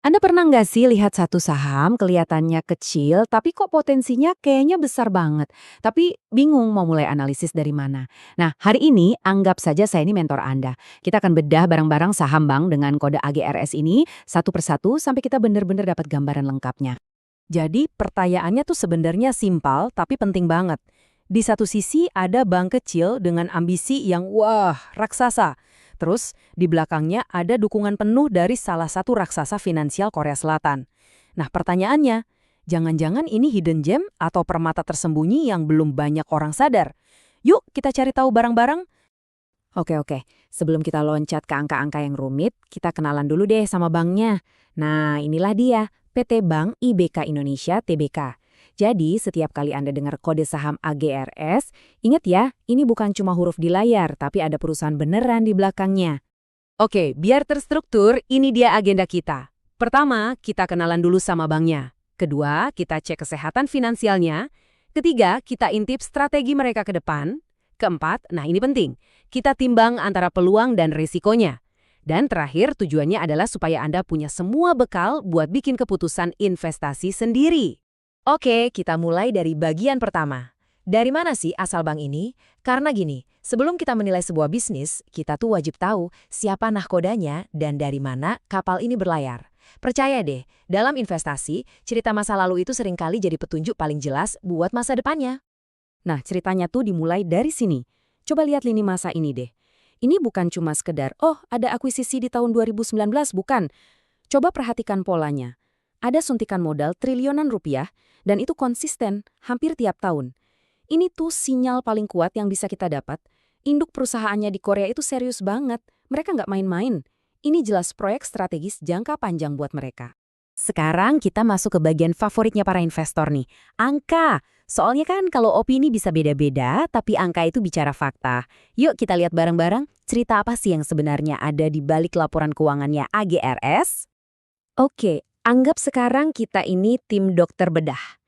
Anda pernah nggak sih lihat satu saham kelihatannya kecil, tapi kok potensinya kayaknya besar banget. Tapi bingung mau mulai analisis dari mana. Nah, hari ini anggap saja saya ini mentor Anda. Kita akan bedah bareng-bareng saham bank dengan kode AGRS ini satu persatu sampai kita benar-benar dapat gambaran lengkapnya. Jadi pertanyaannya tuh sebenarnya simpel tapi penting banget. Di satu sisi ada bank kecil dengan ambisi yang wah, raksasa. Terus di belakangnya ada dukungan penuh dari salah satu raksasa finansial Korea Selatan. Nah pertanyaannya, jangan-jangan ini hidden gem atau permata tersembunyi yang belum banyak orang sadar? Yuk kita cari tahu bareng-bareng. Oke, sebelum kita loncat ke angka-angka yang rumit, kita kenalan dulu deh sama banknya. Nah, inilah dia, PT Bank IBK Indonesia Tbk. Jadi, setiap kali Anda dengar kode saham AGRS, ingat ya, ini bukan cuma huruf di layar, tapi ada perusahaan beneran di belakangnya. Oke, biar terstruktur, ini dia agenda kita. Pertama, kita kenalan dulu sama banknya. Kedua, kita cek kesehatan finansialnya. Ketiga, kita intip strategi mereka ke depan. Keempat, nah ini penting, kita timbang antara peluang dan risikonya. Dan terakhir, tujuannya adalah supaya Anda punya semua bekal buat bikin keputusan investasi sendiri. Oke, kita mulai dari bagian pertama. Dari mana sih asal bank ini? Karena gini, sebelum kita menilai sebuah bisnis, kita tuh wajib tahu siapa nahkodanya dan dari mana kapal ini berlayar. Percaya deh, dalam investasi, cerita masa lalu itu seringkali jadi petunjuk paling jelas buat masa depannya. Nah, ceritanya tuh dimulai dari sini. Coba lihat lini masa ini deh. Ini bukan cuma sekedar, oh ada akuisisi di tahun 2019, bukan. Coba perhatikan polanya. Ada suntikan modal triliunan rupiah, dan itu konsisten, hampir tiap tahun. Ini tuh sinyal paling kuat yang bisa kita dapat. Induk perusahaannya di Korea itu serius banget. Mereka nggak main-main. Ini jelas proyek strategis jangka panjang buat mereka. Sekarang kita masuk ke bagian favoritnya para investor nih, angka. Soalnya kan kalau opini bisa beda-beda, tapi angka itu bicara fakta. Yuk kita lihat bareng-bareng cerita apa sih yang sebenarnya ada di balik laporan keuangannya AGRS. Oke, anggap sekarang kita ini tim dokter bedah.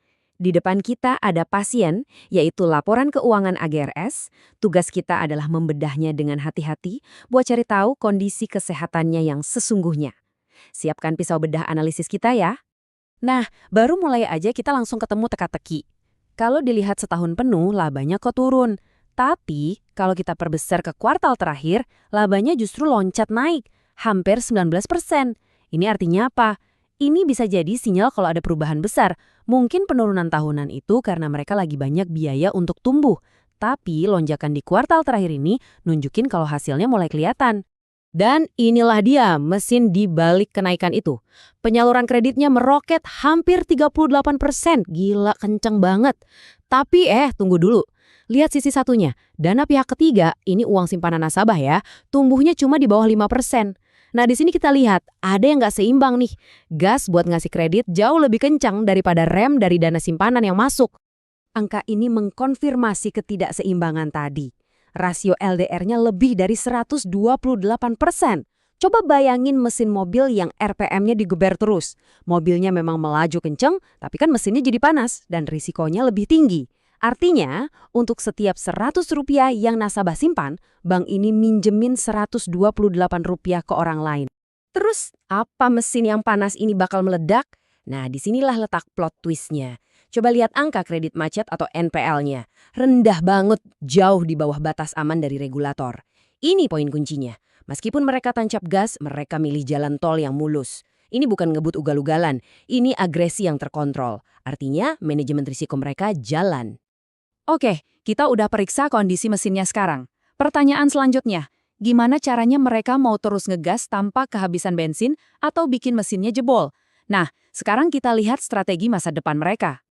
Di depan kita ada pasien, yaitu laporan keuangan AGRS. Tugas kita adalah membedahnya dengan hati-hati buat cari tahu kondisi kesehatannya yang sesungguhnya. Siapkan pisau bedah analisis kita ya. Nah, baru mulai aja kita langsung ketemu teka-teki. Kalau dilihat setahun penuh, labanya kok turun. Tapi, kalau kita perbesar ke kuartal terakhir, labanya justru loncat naik, hampir 19%. Ini artinya apa? Ini bisa jadi sinyal kalau ada perubahan besar. Mungkin penurunan tahunan itu karena mereka lagi banyak biaya untuk tumbuh. Tapi lonjakan di kuartal terakhir ini nunjukin kalau hasilnya mulai kelihatan. Dan inilah dia mesin di balik kenaikan itu. Penyaluran kreditnya meroket hampir 38%. Gila, kenceng banget. Tapi tunggu dulu. Lihat sisi satunya. Dana pihak ketiga, ini uang simpanan nasabah ya, tumbuhnya cuma di bawah 5%. Nah, di sini kita lihat, ada yang nggak seimbang nih. Gas buat ngasih kredit jauh lebih kencang daripada rem dari dana simpanan yang masuk. Angka ini mengkonfirmasi ketidakseimbangan tadi. Rasio LDR-nya lebih dari 128%. Coba bayangin mesin mobil yang RPM-nya digeber terus. Mobilnya memang melaju kenceng, tapi kan mesinnya jadi panas dan risikonya lebih tinggi. Artinya, untuk setiap Rp100 yang nasabah simpan, bank ini minjemin Rp128 ke orang lain. Terus, apa mesin yang panas ini bakal meledak? Nah, disinilah letak plot twist-nya. Coba lihat angka kredit macet atau NPL-nya. Rendah banget, jauh di bawah batas aman dari regulator. Ini poin kuncinya. Meskipun mereka tancap gas, mereka milih jalan tol yang mulus. Ini bukan ngebut ugal-ugalan, ini agresi yang terkontrol. Artinya, manajemen risiko mereka jalan. Oke, kita udah periksa kondisi mesinnya sekarang. Pertanyaan selanjutnya, gimana caranya mereka mau terus ngegas tanpa kehabisan bensin atau bikin mesinnya jebol? Nah, sekarang kita lihat strategi masa depan mereka.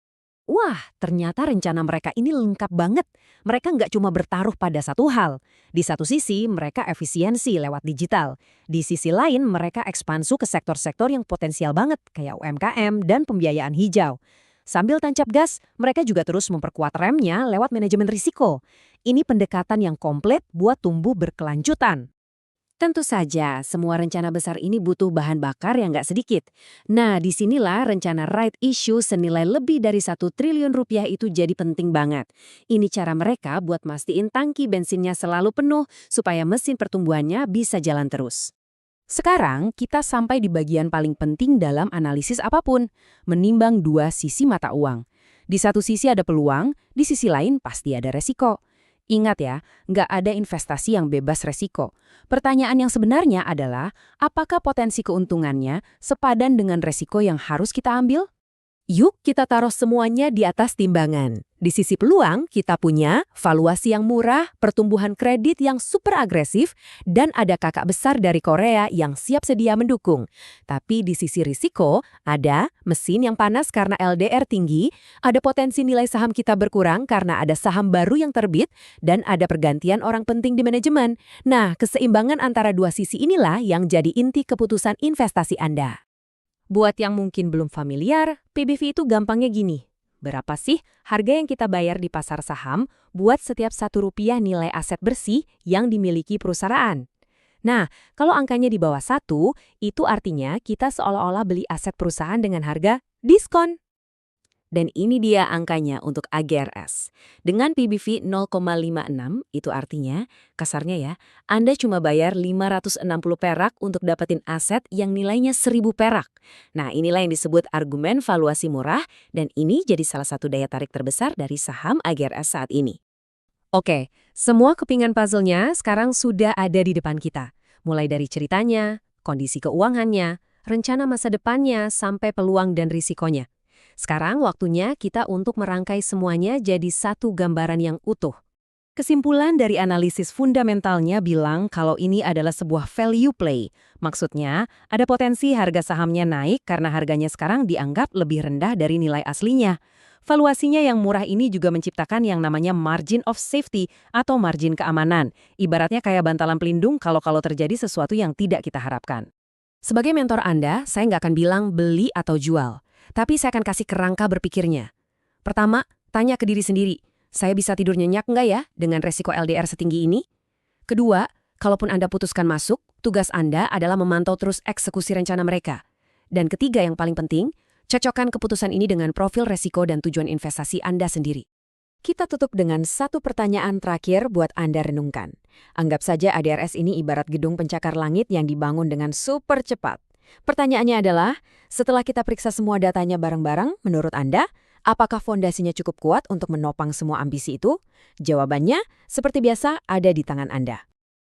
Wah, ternyata rencana mereka ini lengkap banget. Mereka nggak cuma bertaruh pada satu hal. Di satu sisi, mereka efisiensi lewat digital. Di sisi lain, mereka ekspansi ke sektor-sektor yang potensial banget, kayak UMKM dan pembiayaan hijau. Sambil tancap gas, mereka juga terus memperkuat remnya lewat manajemen risiko. Ini pendekatan yang komplit buat tumbuh berkelanjutan. Tentu saja, semua rencana besar ini butuh bahan bakar yang nggak sedikit. Nah, disinilah rencana right issue senilai lebih dari Rp1 triliun itu jadi penting banget. Ini cara mereka buat mastiin tangki bensinnya selalu penuh supaya mesin pertumbuhannya bisa jalan terus. Sekarang kita sampai di bagian paling penting dalam analisis apapun, menimbang dua sisi mata uang. Di satu sisi ada peluang, di sisi lain pasti ada resiko. Ingat ya, nggak ada investasi yang bebas resiko. Pertanyaan yang sebenarnya adalah, apakah potensi keuntungannya sepadan dengan resiko yang harus kita ambil? Yuk kita taruh semuanya di atas timbangan. Di sisi peluang, kita punya valuasi yang murah, pertumbuhan kredit yang super agresif, dan ada kakak besar dari Korea yang siap sedia mendukung. Tapi di sisi risiko, ada mesin yang panas karena LDR tinggi, ada potensi nilai saham kita berkurang karena ada saham baru yang terbit, dan ada pergantian orang penting di manajemen. Nah, keseimbangan antara dua sisi inilah yang jadi inti keputusan investasi Anda. Buat yang mungkin belum familiar, PBV itu gampangnya gini. Berapa sih harga yang kita bayar di pasar saham buat setiap Rp1 nilai aset bersih yang dimiliki perusahaan? Nah, kalau angkanya di bawah 1, itu artinya kita seolah-olah beli aset perusahaan dengan harga diskon. Dan ini dia angkanya untuk AGRS. Dengan PBV 0,56, itu artinya, kasarnya ya, Anda cuma bayar 560 perak untuk dapetin aset yang nilainya 1.000 perak. Nah, inilah yang disebut argumen valuasi murah, dan ini jadi salah satu daya tarik terbesar dari saham AGRS saat ini. Oke, semua kepingan puzzle-nya sekarang sudah ada di depan kita. Mulai dari ceritanya, kondisi keuangannya, rencana masa depannya, sampai peluang dan risikonya. Sekarang waktunya kita untuk merangkai semuanya jadi satu gambaran yang utuh. Kesimpulan dari analisis fundamentalnya bilang kalau ini adalah sebuah value play. Maksudnya, ada potensi harga sahamnya naik karena harganya sekarang dianggap lebih rendah dari nilai aslinya. Valuasinya yang murah ini juga menciptakan yang namanya margin of safety atau margin keamanan. Ibaratnya kayak bantalan pelindung kalau terjadi sesuatu yang tidak kita harapkan. Sebagai mentor Anda, saya nggak akan bilang beli atau jual. Tapi saya akan kasih kerangka berpikirnya. Pertama, tanya ke diri sendiri, saya bisa tidur nyenyak nggak ya dengan resiko LDR setinggi ini? Kedua, kalaupun Anda putuskan masuk, tugas Anda adalah memantau terus eksekusi rencana mereka. Dan ketiga yang paling penting, cocokkan keputusan ini dengan profil resiko dan tujuan investasi Anda sendiri. Kita tutup dengan satu pertanyaan terakhir buat Anda renungkan. Anggap saja ADRS ini ibarat gedung pencakar langit yang dibangun dengan super cepat. Pertanyaannya adalah, setelah kita periksa semua datanya bareng-bareng, menurut Anda, apakah fondasinya cukup kuat untuk menopang semua ambisi itu? Jawabannya, seperti biasa, ada di tangan Anda.